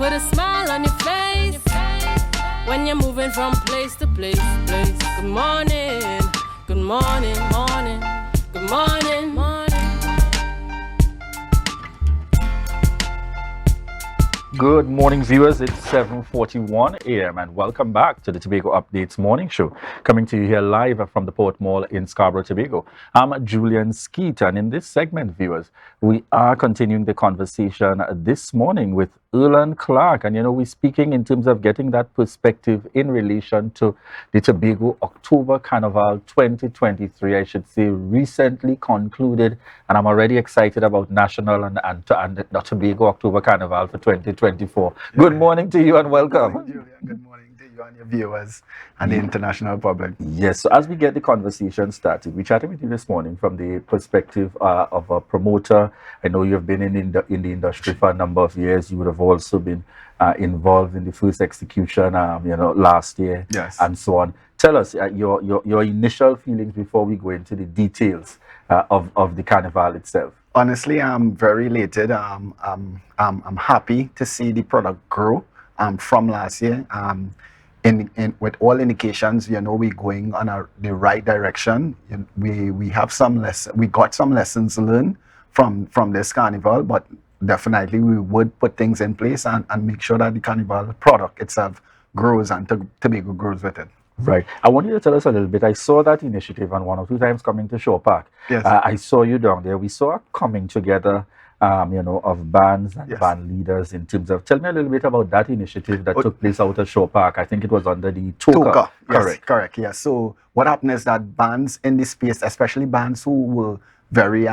put a smile on your face when you're moving from place to place. Good morning, good morning, morning, good morning, morning. Good morning, viewers. It's 7:41 a.m. and welcome back to the Tobago Updates Morning Show, coming to you here live from the Port Mall in Scarborough, Tobago. I'm Julien Skeete, and in this segment, viewers, we are continuing the conversation this morning with Erlan Clarke. And, we're speaking in terms of getting that perspective in relation to the Tobago October Carnival 2023, I should say, recently concluded. And I'm already excited about National and the Tobago October Carnival for 2024. Yeah. Good morning to you and welcome. Good morning, Julia. Good morning to you and your viewers and the international public. Yes, so as we get the conversation started, we chatted with you this morning from the perspective of a promoter. I know you've been in the industry for a number of years. You would have also been involved in the first execution, last year, yes, and so on. Tell us your initial feelings before we go into the details of the carnival itself. Honestly, I'm very elated. I'm happy to see the product grow from last year. With all indications, we're going on the right direction. We have we got some lessons learned from this carnival, but definitely we would put things in place and make sure that the carnival product itself grows and Tobago grows with it. Right. I want you to tell us a little bit. I saw that initiative on 1 or 2 times coming to Shore Park. Yes. I saw you down there. We saw a coming together, of bands and yes, band leaders in terms of. Tell me a little bit about that initiative that took place out at Shore Park. I think it was under the Toka. Yes, correct. Yes. So what happened is that bands in this space, especially bands who were very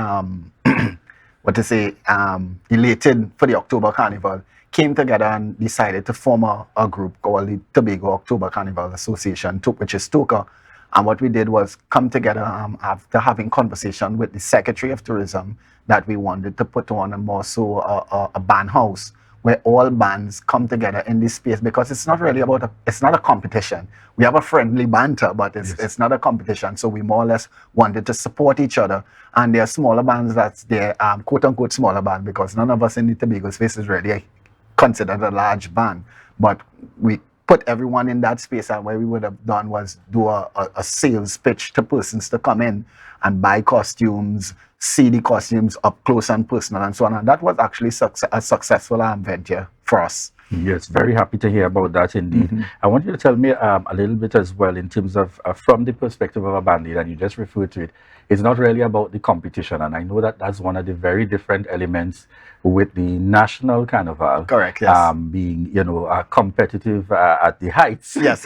elated for the October Carnival, came together and decided to form a group called the Tobago October Carnival Association, which is Toka. And what we did was come together after having conversation with the Secretary of Tourism that we wanted to put on a band house where all bands come together in this space, because it's not really it's not a competition. We have a friendly banter, but it's not a competition. So we more or less wanted to support each other. And there are smaller bands that's there, quote unquote smaller band, because none of us in the Tobago space is really considered a large band, but we put everyone in that space, and what we would have done was do a sales pitch to persons to come in and buy costumes, see the costumes up close and personal, and so on. And that was actually a successful venture for us. Yes, very happy to hear about that indeed. Mm-hmm. I want you to tell me a little bit as well in terms of from the perspective of a bandleader, and you just referred to it. It's not really about the competition, and I know that that's one of the very different elements with the National Carnival. Correct, yes. Being, competitive at the heights. Yes.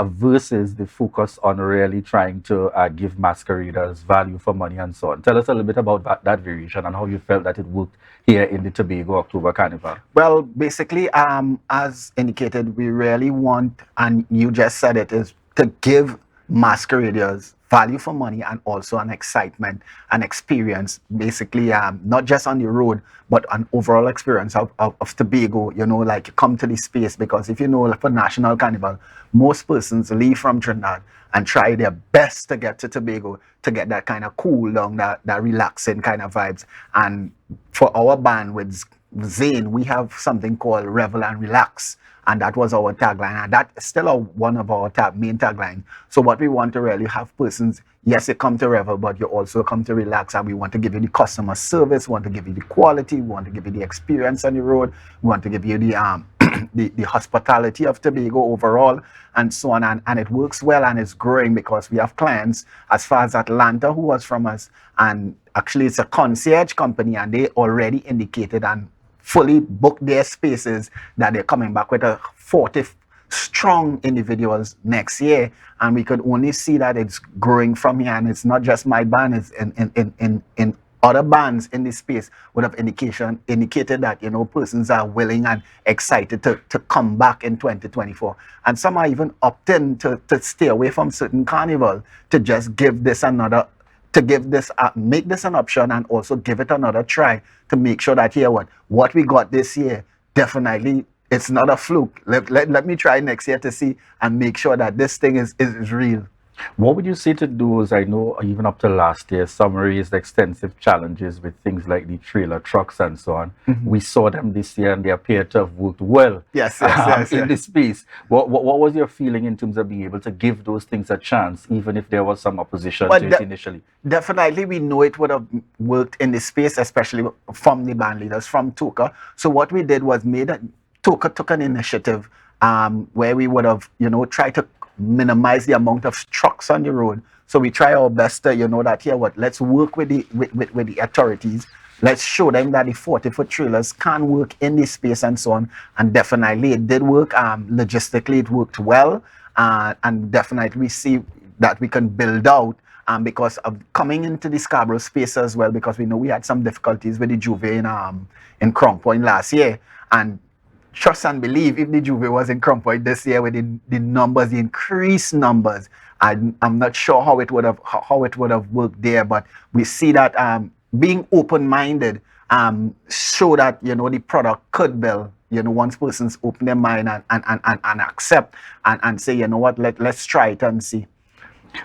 Versus the focus on really trying to give masqueraders value for money and so on. Tell us a little bit about that variation and how you felt that it worked here in the Tobago October Carnival. Well, basically, as indicated, we really want, and you just said it, is to give masqueraders value for money and also an excitement and experience, basically not just on the road but an overall experience of Tobago, like come to this space, because if for National Carnival, most persons leave from Trinidad and try their best to get to Tobago to get that kind of cool down, that relaxing kind of vibes. And for our band with Zane, we have something called Revel and Relax. And that was our tagline. And that's still one of our main taglines. So what we want to really have persons, yes, you come to revel, but you also come to relax. And we want to give you the customer service. We want to give you the quality. We want to give you the experience on the road. We want to give you the the hospitality of Tobago overall, and so on. And it works well, and it's growing because we have clients as far as Atlanta who was from us. And actually, it's a concierge company, and they already indicated and fully booked their spaces that they're coming back with a 40 strong individuals next year. And we could only see that it's growing from here. And it's not just my band, it's in other bands in this space would have indicated that, persons are willing and excited to come back in 2024. And some are even opting to stay away from certain carnival to just give this make this an option and also give it another try to make sure that what we got this year, definitely it's not a fluke. Let me try next year to see and make sure that this thing is real. What would you say to those? I know even up to last year, some raised extensive challenges with things like the trailer trucks and so on. We saw them this year and they appear to have worked well in this space. What was your feeling in terms of being able to give those things a chance, even if there was some opposition Well, to it initially? definitely, we know it would have worked in this space, especially from the band leaders, from Toka. So what we did was Toka took an initiative where we would have, tried to minimize the amount of trucks on the road. So we try our best to, that here, let's work with with the authorities. Let's show them that the 40-foot trailers can work in this space and so on. And definitely it did work. Logistically, it worked well. And definitely we see that we can build out because of coming into the Scarborough space as well, because we know we had some difficulties with the Juve in Crown Point last year. And trust and believe, if the Juve was in Crown Point this year with the numbers, the increased numbers, I'm not sure how it would have worked there, but we see that being open-minded show that the product could build. Once persons open their mind and accept and say, let's try it and see.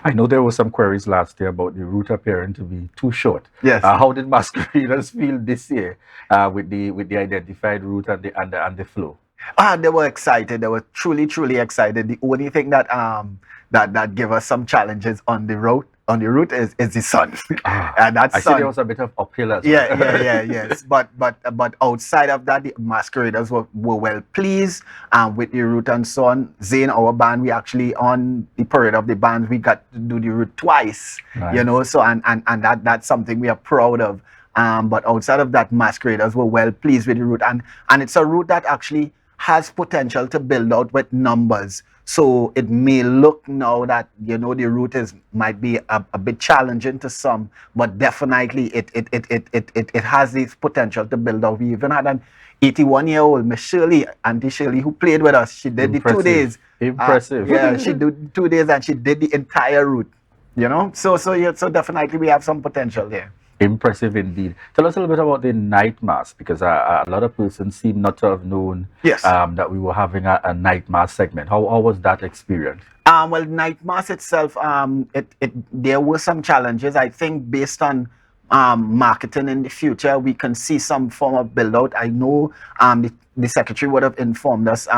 I know there were some queries last year about the route appearing to be too short. Yes. How did masqueraders feel this year with the identified route and the flow? They were excited. They were truly, truly excited. The only thing that that gave us some challenges on the route is the sun. And I see there was a bit of uphill as well. Yes. But outside of that, the masqueraders were well pleased with the route and so on. Zane, our band, we actually on the parade of the bands, we got to do the route twice. Nice. So and that's something we are proud of. But outside of that, masqueraders were well pleased with the route, and it's a route that actually has potential to build out with numbers. So it may look now that the route might be a bit challenging to some, but definitely it has this potential to build out. We even had an 81-year-old Miss Auntie Shirley, who played with us. She did Impressive. the 2 days. Impressive. She did 2 days and she did the entire route. So definitely we have some potential there. Impressive indeed. Tell us a little bit about the night mass, because a lot of persons seem not to have known that we were having a night mass segment. How was that experience? Well, night mass itself, there were some challenges. I think based on marketing in the future, we can see some form of build out. I know the secretary would have informed us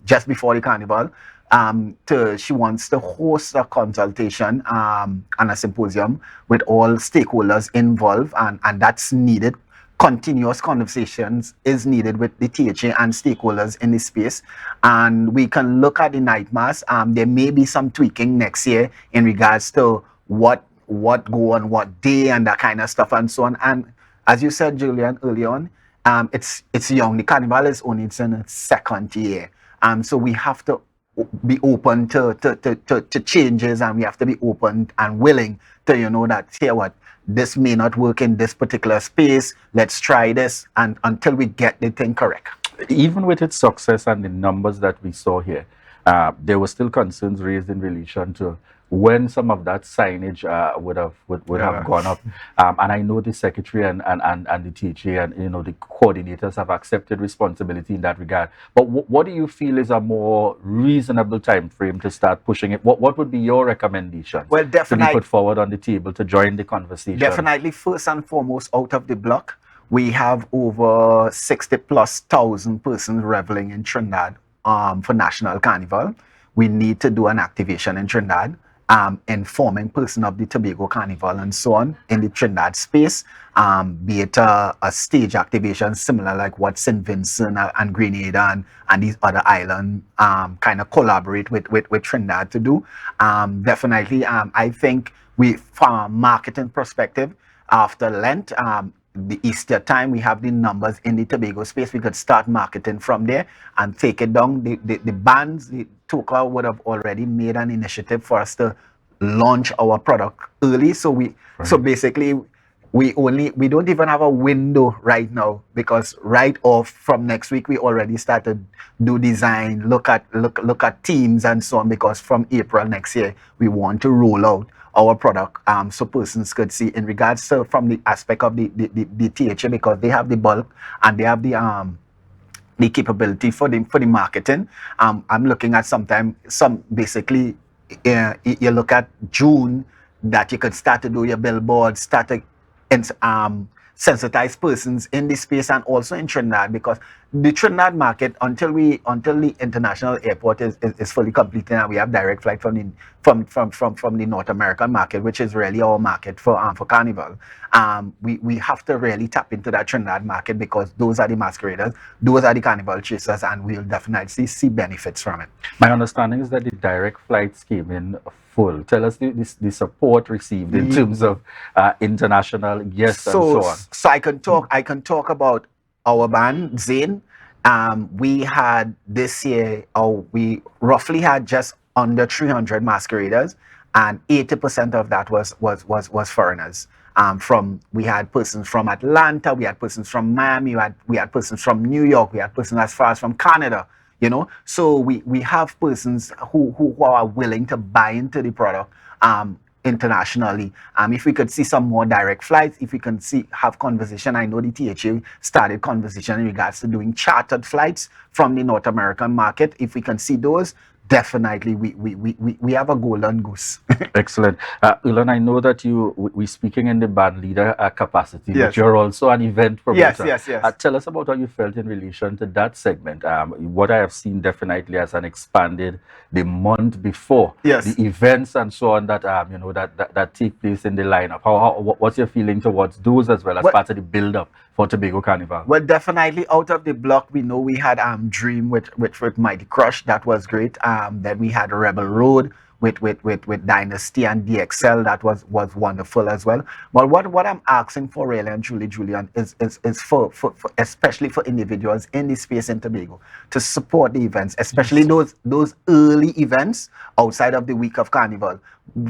just before the carnival. She wants to host a consultation and a symposium with all stakeholders involved, and that's needed. Continuous conversations is needed with the THA and stakeholders in this space, and we can look at the night mass. There may be some tweaking next year in regards to what go on what day and that kind of stuff and so on. And as you said, Julian, early on, it's young. The carnival is only in its second year, so we have to be open to changes, and we have to be open and willing to that here what this may not work in this particular space, let's try this and until we get the thing correct. Even with its success and the numbers that we saw here, there were still concerns raised in relation to when some of that signage would have gone up. And I know the secretary and the THA and the coordinators have accepted responsibility in that regard. But what do you feel is a more reasonable time frame to start pushing it? What would be your recommendations to be put forward on the table to join the conversation? Definitely, first and foremost, out of the block, we have over 60,000+ persons reveling in Trinidad for National Carnival. We need to do an activation in Trinidad, informing person of the Tobago Carnival and so on in the Trinidad space, be it a stage activation similar like what St. Vincent and Grenada and these other islands kind of collaborate with Trinidad to do. Definitely, I think from a marketing perspective, after Lent, the Easter time, we have the numbers in the Tobago space. We could start marketing from there and take it down. The bands, the Toka would have already made an initiative for us to launch our product early. So so basically we don't even have a window right now, because right off from next week we already started do design, look at teams and so on, because from April next year we want to roll out our product, so persons could see in regards to from the aspect of the THA, because they have the bulk and they have the capability for the marketing. I'm looking at some basically you look at June, that you could start to do your billboards, start to sensitize persons in this space and also in Trinidad, because the Trinidad market, until the international airport is fully completed and we have direct flight from the North American market, which is really our market for Carnival. We have to really tap into that Trinidad market, because those are the masqueraders, those are the carnival chasers, and we'll definitely see benefits from it. My understanding is that the direct flights came in full. Tell us the support received in terms of international guests and so on. So I can talk about our band, Zane. We had this year, we roughly had just under 300 masqueraders, and 80% of that was foreigners. We had persons from Atlanta, we had persons from Miami, we had persons from New York, we had persons as far as from Canada. So we have persons who are willing to buy into the product internationally. If we could see some more direct flights, if we can have conversation. I know the THA started conversation in regards to doing chartered flights from the North American market. If we can see those, definitely we have a golden goose. Excellent. Erlan, I know that we're speaking in the Bandleader capacity, yes, but you're also an event promoter. Yes. Tell us about how you felt in relation to that segment. What I have seen definitely has an expanded the month before, yes, the events and so on that that take place in the lineup. What's your feeling towards those as well as part of the build-up for Tobago Carnival? Well, definitely out of the block, we know we had Dream with Mighty Crush. That was great. Then we had Rebel Road with Dynasty and DXL. That was wonderful as well. But what I'm asking for really and truly, Julian, is for especially for individuals in the space in Tobago to support the events, especially those early events outside of the week of Carnival.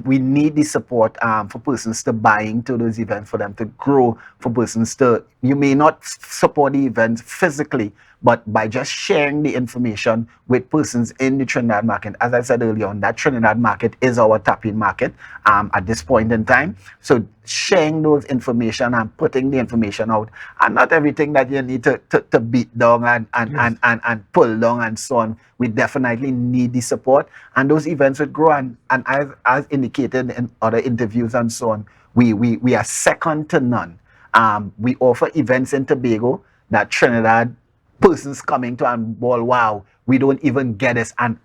We need the support for persons to buy into those events, for them to grow, for persons to, you may not support the events physically, but by just sharing the information with persons in the Trinidad market. As I said earlier on, that Trinidad market is our top-in market at this point in time. So sharing those information and putting the information out, and not everything that you need to beat down and pull down and so on. We definitely need the support, and those events would grow. And as indicated in other interviews and so on, we are second to none. We offer events in Tobago that Trinidad persons coming to and wow, we don't even get this. And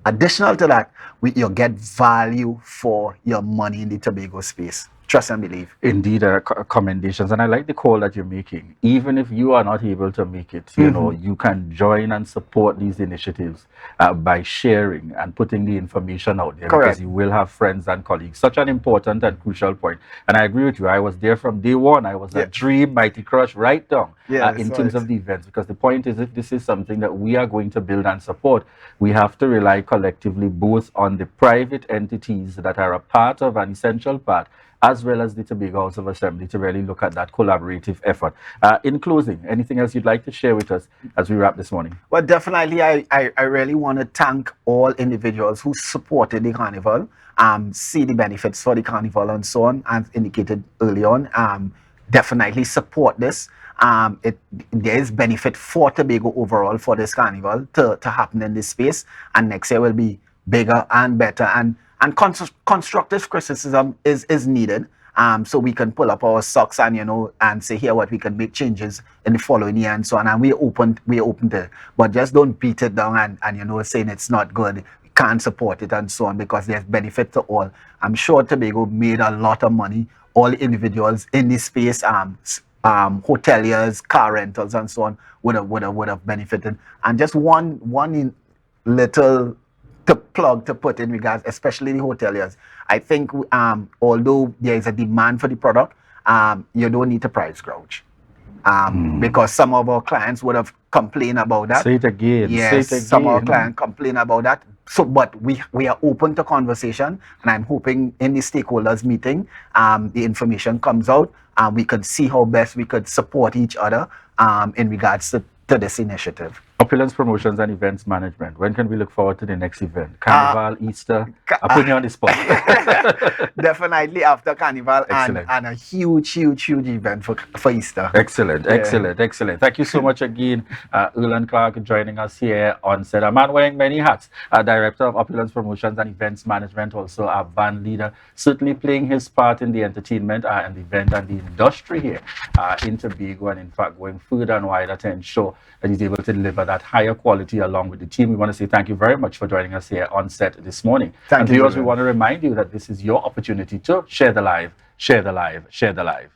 additional to that, you get value for your money in the Tobago space. Trust and believe. Indeed, commendations. And I like the call that you're making. Even if you are not able to make it, you know, you can join and support these initiatives by sharing and putting the information out there. Correct. Because you will have friends and colleagues. Such an important and crucial point. And I agree with you. I was there from day one. I was at Dream, Mighty Crush, right down in terms of the events. Because the point is, if this is something that we are going to build and support, we have to rely collectively both on the private entities that are a part of, an essential part, as well as the Tobago House of Assembly, to really look at that collaborative effort. In closing, anything else you'd like to share with us as we wrap this morning? Well, definitely, I really want to thank all individuals who supported the Carnival, see the benefits for the Carnival and so on, as indicated early on. Definitely support this. There is benefit for Tobago overall for this Carnival to happen in this space, and next year will be bigger and better. And constructive criticism is needed, so we can pull up our socks and say here what we can make changes in the following year and so on. And we're open to it, but just don't beat it down and saying it's not good, we can't support it and so on, because there's benefit to all. I'm sure Tobago made a lot of money. All individuals in this space, hoteliers, car rentals and so on would have benefited. And just one little to put in regards, especially the hoteliers. I think although there is a demand for the product, you don't need to price gouge. Because some of our clients would have complained about that. Say it again. Yes, Say it again. some of our clients complain about that. So, but we are open to conversation, and I'm hoping in the stakeholders meeting, the information comes out, and we could see how best we could support each other in regards to this initiative. Opulence Promotions and Events Management. When can we look forward to the next event? Carnival, Easter? I put you on the spot. Definitely after Carnival Excellent. and a huge event for Easter. Excellent, excellent, excellent. Thank you so much again, Erlan Clarke, joining us here on set. A man wearing many hats, Director of Opulence Promotions and Events Management, also a band leader, certainly playing his part in the entertainment and the event and the industry here in Tobago, and in fact going further and wider to ensure that he's able to deliver that higher quality along with the team. We want to say thank you very much for joining us here on set this morning. Thank and you, viewers, we Julian. want to remind you that this is your opportunity to share the live, share the live, share the live.